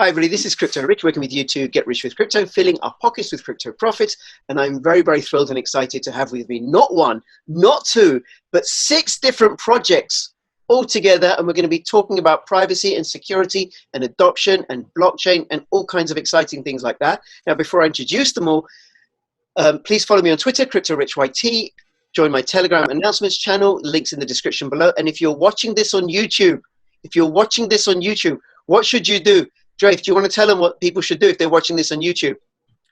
Hi everybody, this is Crypto Rich, working with you to get rich with crypto, filling our pockets with crypto profits. And I'm very, very thrilled and excited to have with me not one, not two, but 6 different projects all together. And we're going to be talking about privacy and security and adoption and blockchain and all kinds of exciting things like that. Now, before I introduce them all, please follow me on Twitter, CryptoRichYT. Join my Telegram announcements channel, links in the description below. And if you're watching this on YouTube, what should you do? Drafe, do you want to tell them what people should do if they're watching this on YouTube?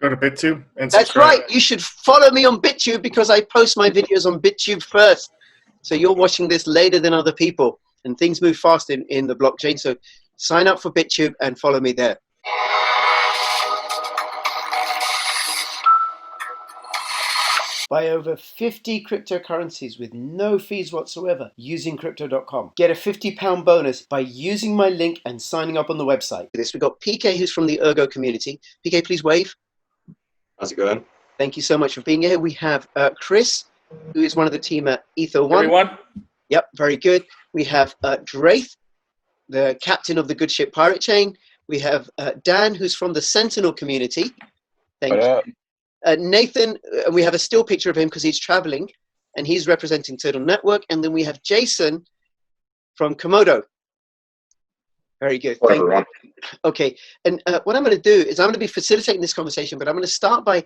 Go to BitTube and That's subscribe. right. You should follow me on BitTube because I post my videos on BitTube first. So you're watching this later than other people, and things move fast in the blockchain. So sign up for BitTube and follow me there. Buy over 50 cryptocurrencies with no fees whatsoever using crypto.com. Get a £50 bonus by using my link and signing up on the website. We've got PK, who's from the Ergo community. PK, please wave. How's it going? Thank you so much for being here. We have Chris, who is one of the team at Ether1. Everyone? Yep, very good. We have Drafe, the captain of the good ship Pirate Chain. We have Dan, who's from the Sentinel community. Thank you. Nathan, we have a still picture of him because he's traveling, and he's representing Turtle Network. And then we have Jason from Komodo. Very good. Hello, everyone. Okay, and what I'm going to do is I'm going to be facilitating this conversation, but I'm going to start by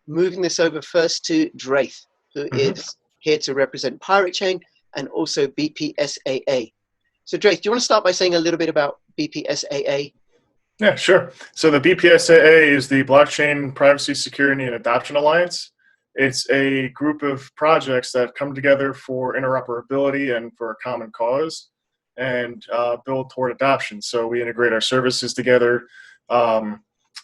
moving this over first to Drafe, who is here to represent Pirate Chain and also BPSAA. So Drafe, do you want to start by saying a little bit about BPSAA? Yeah, sure. So the BPSAA is the Blockchain Privacy, Security, and Adoption Alliance. It's a group of projects that come together for interoperability and for a common cause and build toward adoption. So we integrate our services together.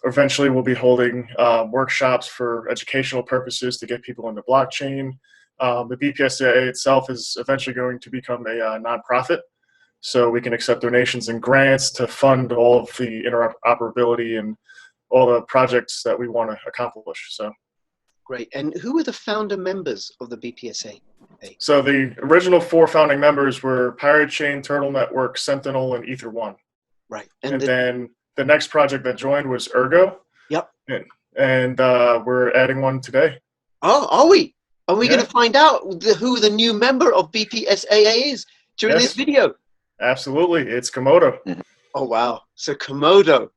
Eventually, we'll be holding workshops for educational purposes to get people into blockchain. The BPSAA itself is eventually going to become a nonprofit. So we can accept donations and grants to fund all of the interoperability and all the projects that we want to accomplish. So, great. And who were the founder members of the BPSA? So the original 4 founding members were Pirate Chain, Turtle Network, Sentinel, and Ether1. Right. And then the next project that joined was Ergo. Yep. And we're adding one today. Oh, are we? Are we going to find out who the new member of BPSAA is during this video? Absolutely. It's Komodo. Oh, wow. So Komodo.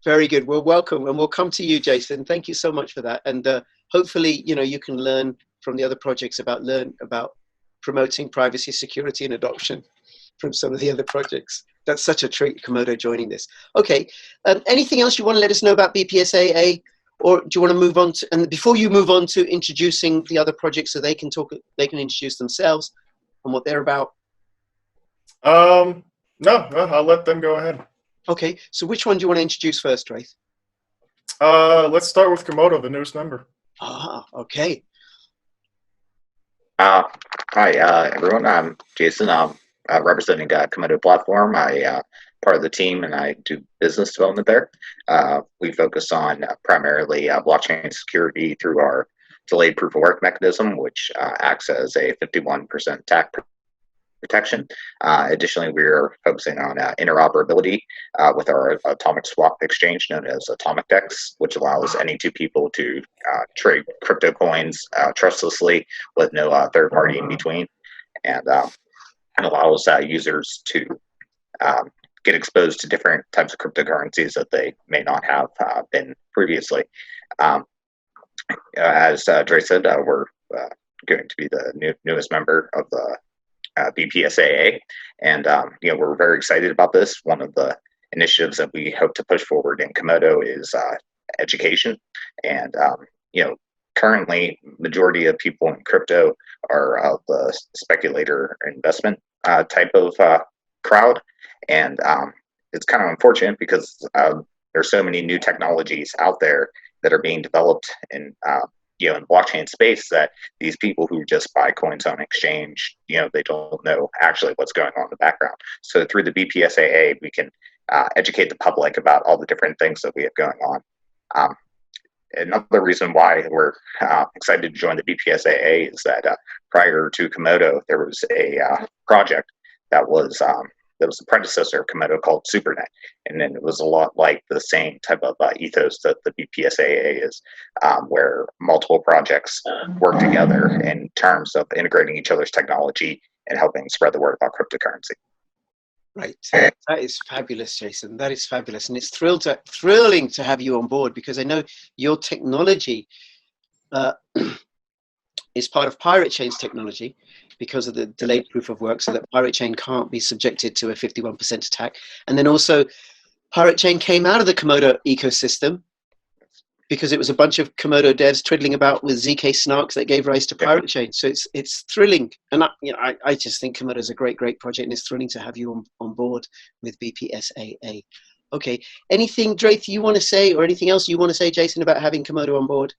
Very good. Well, welcome. And we'll come to you, Jason. Thank you so much for that. And hopefully, you can learn from the other projects about promoting privacy, security, and adoption from some of the other projects. That's such a treat, Komodo joining this. Okay. Anything else you want to let us know about BPSAA? Or do you want to move on to, and before you move on to introducing the other projects so they can introduce themselves and what they're about? No, I'll let them go ahead. Okay, so which one do you want to introduce first, Drafe? Let's start with Komodo, the newest member. Ah, okay. Hi, everyone. I'm Jason. I'm representing Komodo Platform. I part of the team, and I do business development there. We focus on primarily blockchain security through our delayed proof of work mechanism, which acts as a 51% attack protection. Additionally, we're focusing on interoperability with our atomic swap exchange known as AtomicDex, which allows any 2 people to trade crypto coins trustlessly with no third party in between, and allows users to get exposed to different types of cryptocurrencies that they may not have been previously. As Dre said, we're going to be the newest member of the BPSAA, and we're very excited about this. One of the initiatives that we hope to push forward in Komodo is education, and currently majority of people in crypto are the speculator investment type of crowd, and it's kind of unfortunate because there's so many new technologies out there that are being developed in in blockchain space that these people who just buy coins on exchange, they don't know actually what's going on in the background. So through the BPSAA, we can educate the public about all the different things that we have going on. Another reason why we're excited to join the BPSAA is that prior to Komodo, there was a project that was that was the predecessor of Komodo called SuperNet, and then it was a lot like the same type of ethos that the BPSAA is, where multiple projects work together in terms of integrating each other's technology and helping spread the word about cryptocurrency. Right. That is fabulous, Jason. That is fabulous. And it's thrilling to have you on board, because I know your technology is part of Pirate Chain's technology because of the delayed proof of work, so that Pirate Chain can't be subjected to a 51% attack. And then also Pirate Chain came out of the Komodo ecosystem because it was a bunch of Komodo devs twiddling about with ZK snarks that gave rise to Pirate Chain. So it's thrilling. And I just think Komodo is a great project, and it's thrilling to have you on board with BPSAA. Okay. Anything, Draith, you want to say, or anything else you want to say, Jason, about having Komodo on board?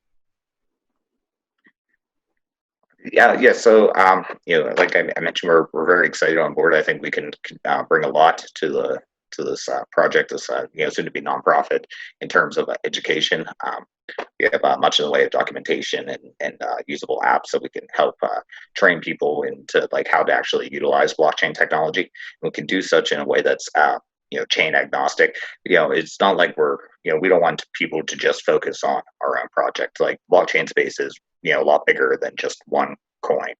Yeah. So, like I mentioned, we're very excited on board. I think we can bring a lot to this project, this soon to be nonprofit, in terms of education. We have much in the way of documentation and usable apps, so we can help train people into like how to actually utilize blockchain technology. And we can do such in a way that's chain agnostic. It's not like we don't want people to just focus on our own project. Like, blockchain space is a lot bigger than just one coin,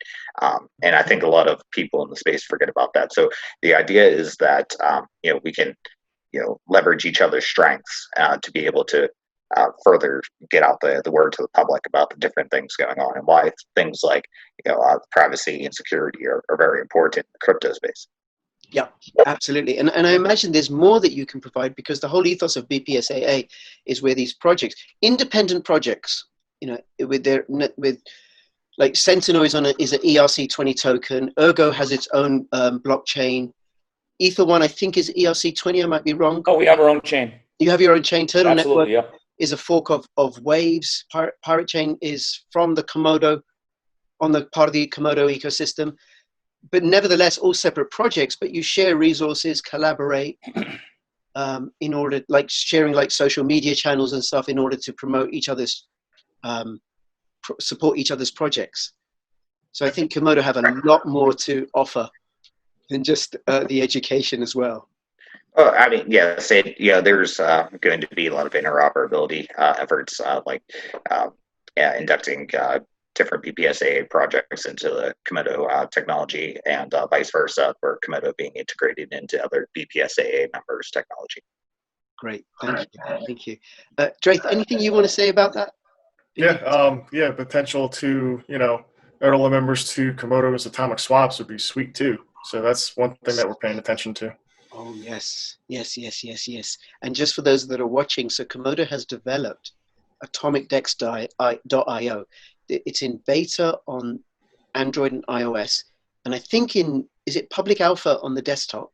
and I think a lot of people in the space forget about that. So the idea is that we can leverage each other's strengths to be able to further get out the word to the public about the different things going on, and why things like privacy and security are very important in the crypto space. Yeah, absolutely. And I imagine there's more that you can provide, because the whole ethos of BPSAA is where these projects, independent projects, with like Sentinel is an ERC20 token. Ergo has its own blockchain. Ether1, I think, is ERC20. I might be wrong. Oh, we have our own chain. You have your own chain. Absolutely, TurtleNetwork is a fork of Waves. Pirate Chain is from the Komodo, on the part of the Komodo ecosystem. But nevertheless, all separate projects, but you share resources, collaborate in order, like sharing like social media channels and stuff, in order to promote each other's, support each other's projects. So I think Komodo have a lot more to offer than just the education as well. Well, I mean, there's going to be a lot of interoperability efforts, like inducting different BPSAA projects into the Komodo technology, and vice versa, for Komodo being integrated into other BPSAA members' technology. Great, thank you. Draith, anything you want to say about that? Potential to Ertl members to Komodo's atomic swaps would be sweet too. So that's one thing that we're paying attention to. Oh yes. And just for those that are watching, so Komodo has developed atomicdex.io. It's in beta on Android and iOS, and I think is it public alpha on the desktop?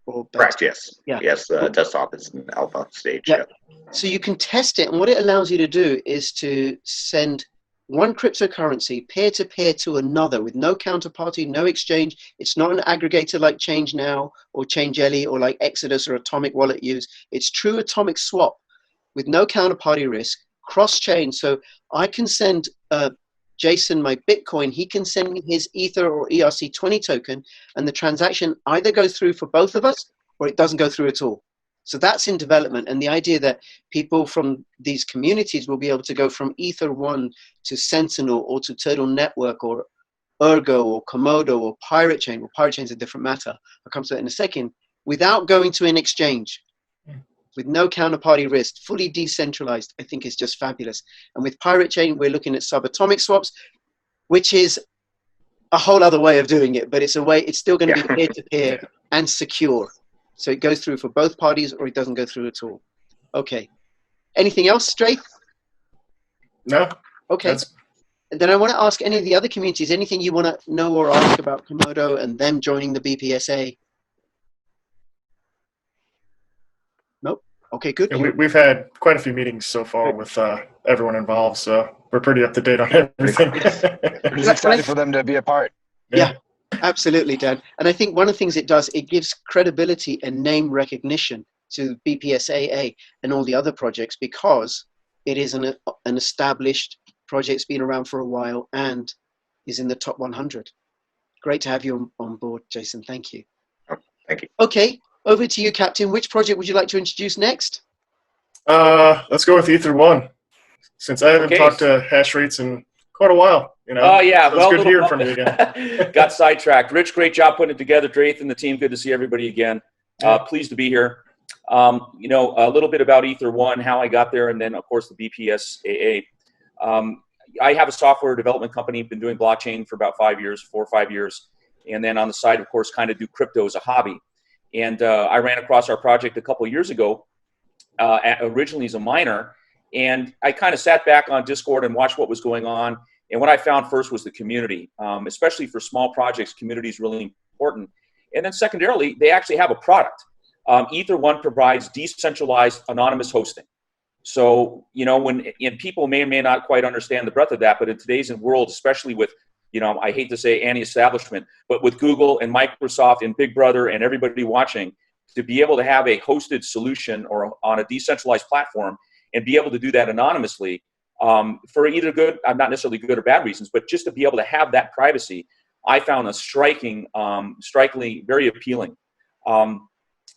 Or correct, yes. Yeah. Yes, the desktop is in alpha stage. Yeah. So you can test it, and what it allows you to do is to send one cryptocurrency peer-to-peer to another with no counterparty, no exchange. It's not an aggregator like ChangeNow or ChangeLly or like Exodus or Atomic Wallet use. It's true atomic swap with no counterparty risk, cross-chain. So I can send Jason my Bitcoin, he can send me his Ether or ERC20 token, and the transaction either goes through for both of us or it doesn't go through at all. So that's in development, and the idea that people from these communities will be able to go from Ether1 to Sentinel or to Turtle Network or Ergo or Komodo or Pirate Chain. Well, Pirate Chain's a different matter. I'll come to that in a second, without going to an exchange, with no counterparty risk, fully decentralized. I think is just fabulous. And with Pirate Chain, we're looking at subatomic swaps, which is a whole other way of doing it, but it's still going to be peer-to-peer and secure. So it goes through for both parties, or it doesn't go through at all. Okay. Anything else, Draith? No. Okay. And then I want to ask any of the other communities, anything you want to know or ask about Komodo and them joining the BPSA? Nope. Okay, good. Yeah, we've had quite a few meetings so far with everyone involved, so we're pretty up to date on everything. It's exciting for them to be a part. Yeah. Absolutely, Dan. And I think one of the things it does, it gives credibility and name recognition to BPSAA and all the other projects, because it is an established project, it's been around for a while and is in the top 100. Great to have you on board, Jason. Thank you. Thank Thank you. Okay, over to you, Captain. Which project would you like to introduce next? Let's go with Ether1, since I haven't talked to hash rates in quite a while. You know. Oh yeah, so it's good hearing from you again. Got sidetracked. Rich, great job putting it together. Drath and the team, good to see everybody again. Pleased to be here. You know, a little bit about Ether1, how I got there, and then of course the BPSAA. I have a software development company, been doing blockchain for about 4 or 5 years. And then on the side, of course, kind of do crypto as a hobby. And I ran across our project a couple of years ago, originally as a miner. And I kind of sat back on Discord and watched what was going on. And what I found first was the community, especially for small projects, community is really important. And then secondarily, they actually have a product. Ether1 provides decentralized anonymous hosting. So, you know, and people may or may not quite understand the breadth of that, but in today's world, especially with, you know, I hate to say anti-establishment, but with Google and Microsoft and Big Brother and everybody watching, to be able to have a hosted solution or on a decentralized platform and be able to do that anonymously for either good, not necessarily good or bad reasons, but just to be able to have that privacy, I found a strikingly very appealing.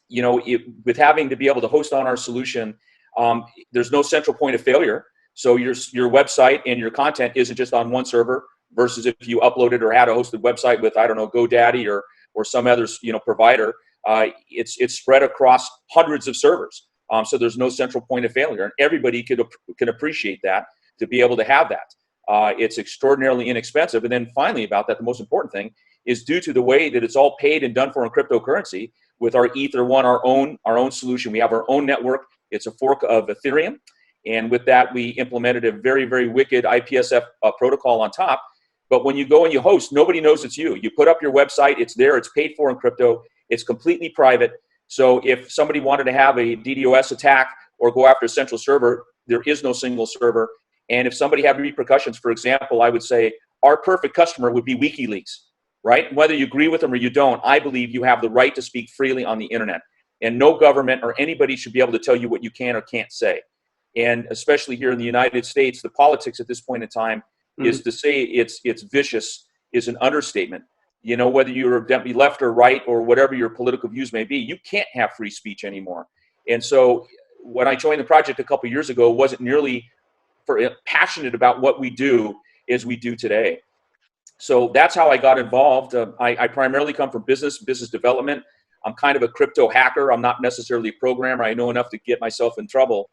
You know, with having to be able to host on our solution, there's no central point of failure. So your website and your content isn't just on one server versus if you uploaded or had a hosted website with, I don't know, GoDaddy or some other, you know, provider, it's spread across hundreds of servers. So there's no central point of failure, and everybody can appreciate that, to be able to have that. It's extraordinarily inexpensive. And then finally about that, the most important thing is due to the way that it's all paid and done for in cryptocurrency with our Ether1, our own solution. We have our own network. It's a fork of Ethereum. And with that, we implemented a very, very wicked IPSF protocol on top. But when you go and you host, nobody knows it's you. You put up your website, it's there, it's paid for in crypto, it's completely private. So if somebody wanted to have a DDoS attack or go after a central server, there is no single server. And if somebody had repercussions, for example, I would say our perfect customer would be WikiLeaks, right? Whether you agree with them or you don't, I believe you have the right to speak freely on the internet. And no government or anybody should be able to tell you what you can or can't say. And especially here in the United States, the politics at this point in time is to say it's vicious is an understatement. You know, whether you're left or right or whatever your political views may be, you can't have free speech anymore. And so when I joined the project a couple of years ago, wasn't nearly passionate about what we do as we do today. So that's how I got involved. I primarily come from business development. I'm kind of a crypto hacker. I'm not necessarily a programmer. I know enough to get myself in trouble.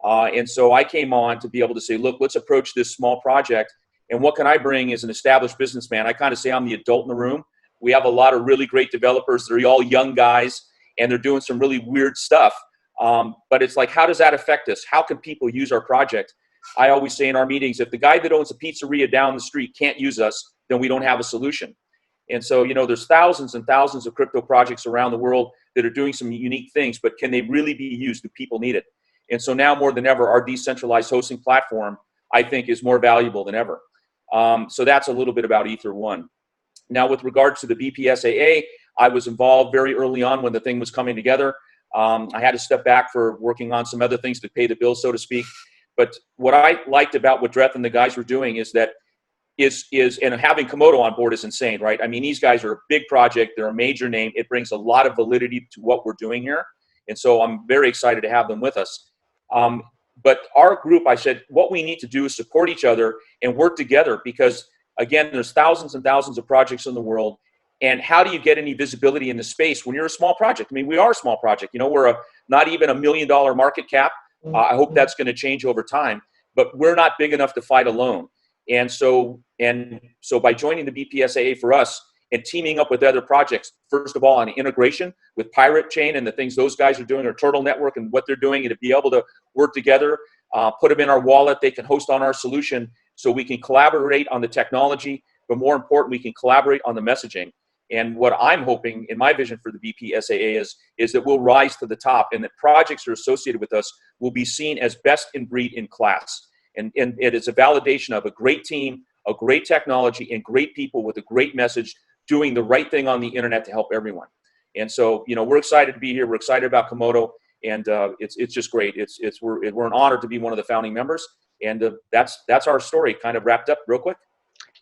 And so I came on to be able to say, look, let's approach this small project. And what can I bring as an established businessman? I kind of say I'm the adult in the room. We have a lot of really great developers. They're all young guys, and they're doing some really weird stuff. But it's like, how does that affect us? How can people use our project? I always say in our meetings, if the guy that owns a pizzeria down the street can't use us, then we don't have a solution. And so, you know, there's thousands and thousands of crypto projects around the world that are doing some unique things, but can they really be used? Do people need it? And so now more than ever, our decentralized hosting platform, I think, is more valuable than ever. So that's a little bit about Ether1. Now, with regards to the BPSAA, I was involved very early on when the thing was coming together. I had to step back for working on some other things to pay the bills, so to speak. But what I liked about what Drath and the guys were doing is that and having Komodo on board is insane, right? I mean, these guys are a big project. They're a major name. It brings a lot of validity to what we're doing here. And so I'm very excited to have them with us. But our group, I said, what we need to do is support each other and work together because, again, there's thousands and thousands of projects in the world. And how do you get any visibility in the space when you're a small project? I mean, we are a small project. You know, we're not even $1 million market cap. I hope that's going to change over time. But we're not big enough to fight alone. And so by joining the BPSAA for us and teaming up with other projects, first of all, on integration with Pirate Chain and the things those guys are doing, or Turtle Network and what they're doing, and to be able to work together, put them in our wallet, they can host on our solution so we can collaborate on the technology, but more important, we can collaborate on the messaging. And what I'm hoping in my vision for the BPSAA is that we'll rise to the top and that projects that are associated with us will be seen as best in breed in class. And it is a validation of a great team, a great technology, and great people with a great message doing the right thing on the internet to help everyone. And so, you know, we're excited to be here. We're excited about Komodo, and it's just great. We're an honor to be one of the founding members, and that's our story kind of wrapped up real quick.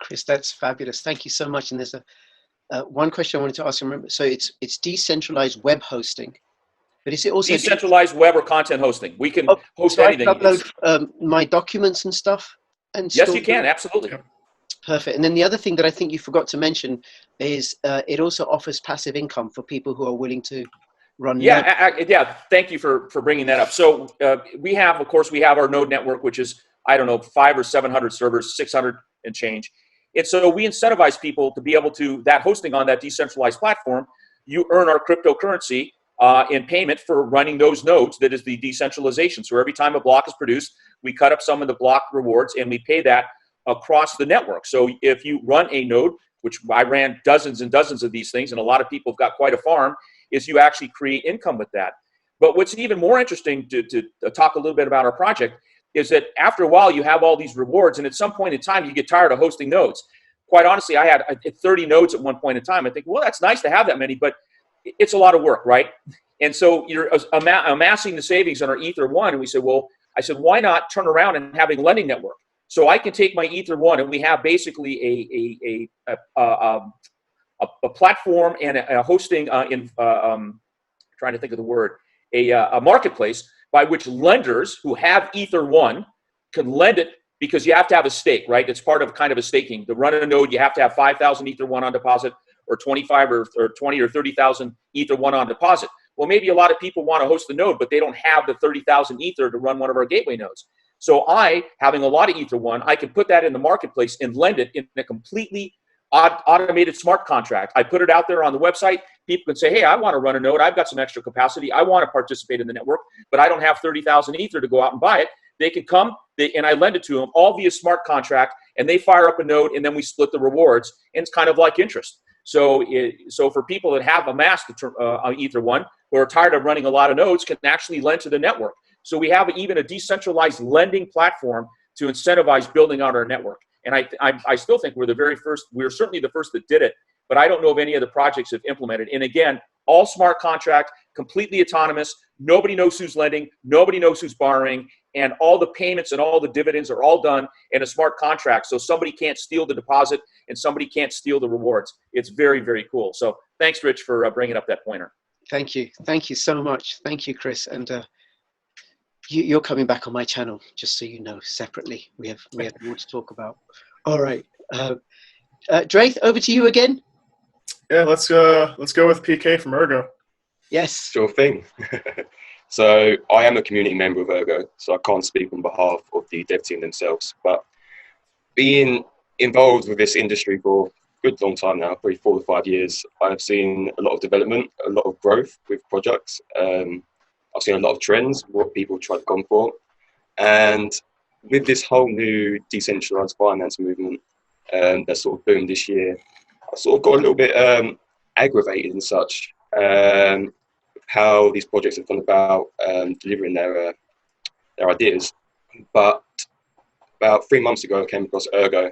Chris, that's fabulous. Thank you so much. And there's a one question I wanted to ask, remember, so it's decentralized web hosting, but is it also decentralized web or content hosting? We can host so anything. I can upload my documents and stuff and Yes, store you can, them? absolutely. Perfect. And then the other thing that I think you forgot to mention is it also offers passive income for people who are willing to run nodes. Yeah, thank you for bringing that up. So we have, of course, we have our node network, which is, I don't know, 500 or 700 servers, 600 and change. And so we incentivize people to be able to, that hosting on that decentralized platform, you earn our cryptocurrency in payment for running those nodes. That is the decentralization. So every time a block is produced, we cut up some of the block rewards and we pay that across the network. So if you run a node, which I ran dozens and dozens of these things, and a lot of people have got quite a farm, is you actually create income with that. But what's even more interesting to talk a little bit about our project is that after a while you have all these rewards, and at some point in time you get tired of hosting nodes. Quite honestly, I had 30 nodes at one point in time. I think, well, that's nice to have that many, but it's a lot of work, right? And so you're amassing the savings on our Ether 1, and we said, well, I said, why not turn around and having a lending network? So I can take my Ether 1, and we have basically a platform and a hosting trying to think of the word, a marketplace by which lenders who have Ether 1 can lend it, because you have to have a stake, right? It's part of kind of a staking. To run a node, you have to have 5,000 Ether 1 on deposit, or 25 or 20 or 30,000 Ether 1 on deposit. Well, maybe a lot of people want to host the node, but they don't have the 30,000 Ether to run one of our gateway nodes. So having a lot of Ether 1, I can put that in the marketplace and lend it in a completely automated smart contract. I put it out there on the website. People can say, hey, I want to run a node. I've got some extra capacity. I want to participate in the network, but I don't have 30,000 Ether to go out and buy it. They can come, and I lend it to them all via smart contract, and they fire up a node, and then we split the rewards, and it's kind of like interest. So for people that have amassed Ether 1, who are tired of running a lot of nodes, can actually lend to the network. So we have even a decentralized lending platform to incentivize building out our network. And I still think we're the very first. We're certainly the first that did it, but I don't know of any other projects that have implemented. And again, all smart contract, completely autonomous. Nobody knows who's lending. Nobody knows who's borrowing. And all the payments and all the dividends are all done in a smart contract. So somebody can't steal the deposit and somebody can't steal the rewards. It's very, very cool. So thanks, Rich, for bringing up that pointer. Thank you. Thank you so much. Thank you, Chris. And you're coming back on my channel, just so you know, separately. We have more to talk about. All right. Draith, over to you again. Yeah, let's go with PK from Ergo. Yes. Sure thing. So I am a community member of Ergo, so I can't speak on behalf of the dev team themselves. But being involved with this industry for a good long time now, probably 4 to 5 years, I've seen a lot of development, a lot of growth with projects. I've seen a lot of trends, what people try to go for. And with this whole new decentralized finance movement that sort of boomed this year, I sort of got a little bit aggravated and such, how these projects have gone about delivering their ideas. But about 3 months ago, I came across Ergo.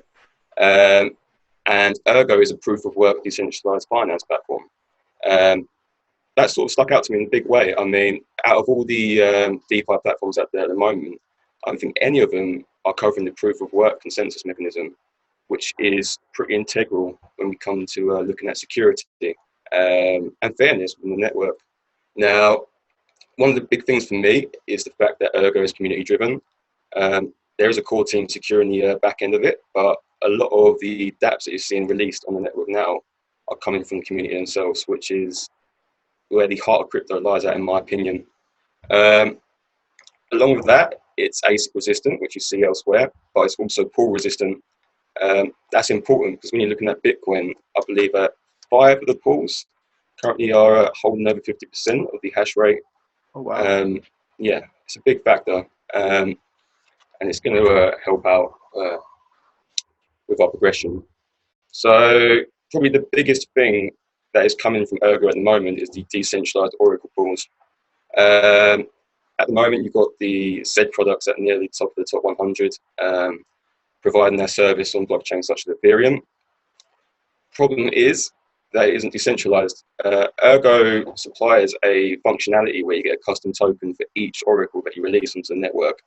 And Ergo is a proof of work decentralized finance platform. That sort of stuck out to me in a big way. I mean, out of all the DeFi platforms out there at the moment, I don't think any of them are covering the proof of work consensus mechanism, which is pretty integral when we come to looking at security and fairness within the network. Now, one of the big things for me is the fact that Ergo is community driven. There is a core team securing the back end of it, but a lot of the dApps that you're seeing released on the network now are coming from the community themselves, which is where the heart of crypto lies at, in my opinion. Along with that, it's ASIC resistant, which you see elsewhere, but it's also pool resistant. That's important because when you're looking at Bitcoin, I believe that 5 of the pools currently are holding over 50% of the hash rate. Oh, wow. Yeah, it's a big factor, and it's going to help out with our progression. So probably the biggest thing that is coming from Ergo at the moment is the decentralized Oracle pools. At the moment, you've got the Z products at nearly top of the top 100, providing their service on blockchains such as Ethereum. Problem is that it isn't decentralized. Ergo supplies a functionality where you get a custom token for each Oracle that you release onto the network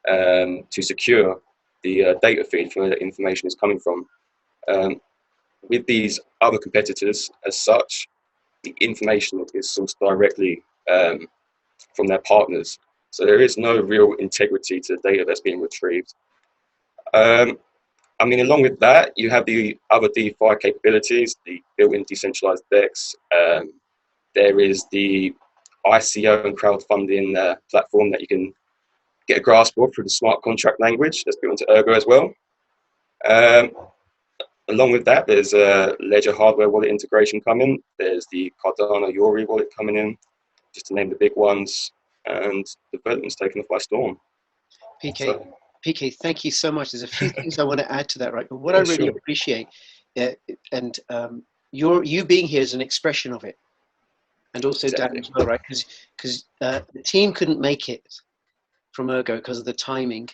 to secure the data feed from where the information is coming from. with these other competitors as such, the information is sourced directly from their partners. So there is no real integrity to the data that's being retrieved. I mean, along with that, you have the other DeFi capabilities, the built-in decentralized DEX. There is the ICO and crowdfunding platform that you can get a grasp of through the smart contract language that's built into Ergo as well. Along with that, there's a Ledger hardware wallet integration coming. There's the Cardano Yori wallet coming in, just to name the big ones, and development's taken off by storm. PK, thank you so much. There's a few things I want to add to that, right? But what I really appreciate, and you being here is an expression of it, and also Dan as well, right? Because the team couldn't make it from Ergo because of the timing,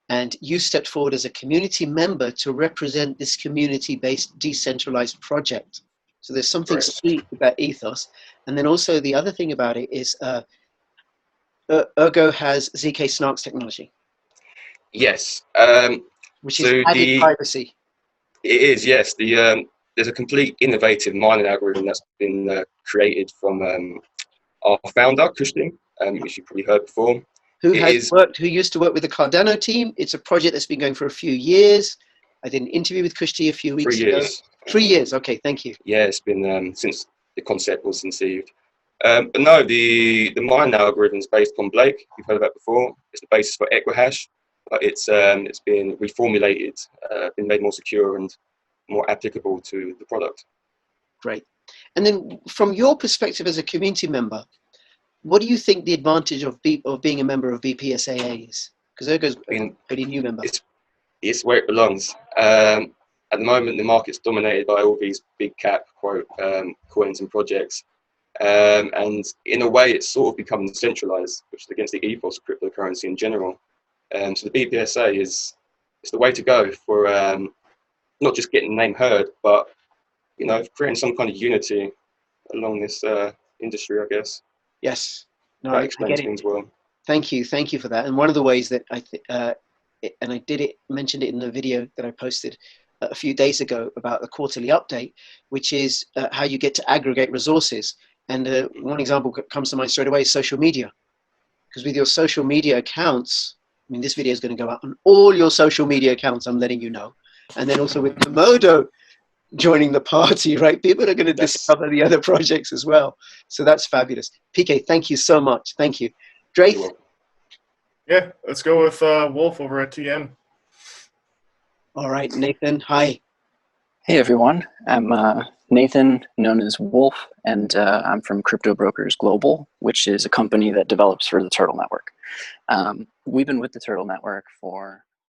and you stepped forward as a community member to represent this community-based decentralized project. So there's something sweet about ethos, and then also the other thing about it is Ergo has ZK Snarks technology. Yes. Which is added privacy. It is, yes. There's a complete innovative mining algorithm that's been created from our founder, Kushti, which you've probably heard before. Who used to work with the Cardano team. It's a project that's been going for a few years. I did an interview with Kushti a few weeks ago. 3 years, okay, thank you. Yeah, it's been since the concept was conceived. But no, the mining algorithm is based on Blake. You've heard of that before. It's the basis for Equihash. But it's been reformulated, been made more secure and more applicable to the product. Great. And then from your perspective as a community member, what do you think the advantage of being a member of BPSAA is? Because Ergo's a pretty new member. It's where it belongs. At the moment, the market's dominated by all these big cap coins and projects. And in a way, it's sort of become centralized, which is against the ethos of cryptocurrency in general. So the BPSA is the way to go for not just getting the name heard, but creating some kind of unity along this industry, I guess. Yes, no, that explains things well. Thank you for that. And one of the ways that mentioned it in the video that I posted a few days ago about the quarterly update, which is how you get to aggregate resources. And one example comes to mind straight away is social media, because with your social media accounts. I mean, this video is going to go out on all your social media accounts, I'm letting you know. And then also with Komodo joining the party, right? People are going to discover the other projects as well. So that's fabulous. PK, thank you so much. Thank you. Draith? Yeah, let's go with Wolf over at TN. All right, Nathan, hi. Hey, everyone. I'm Nathan, known as Wolf, and I'm from Crypto Brokers Global, which is a company that develops for the Turtle Network. We've been with the Turtle Network for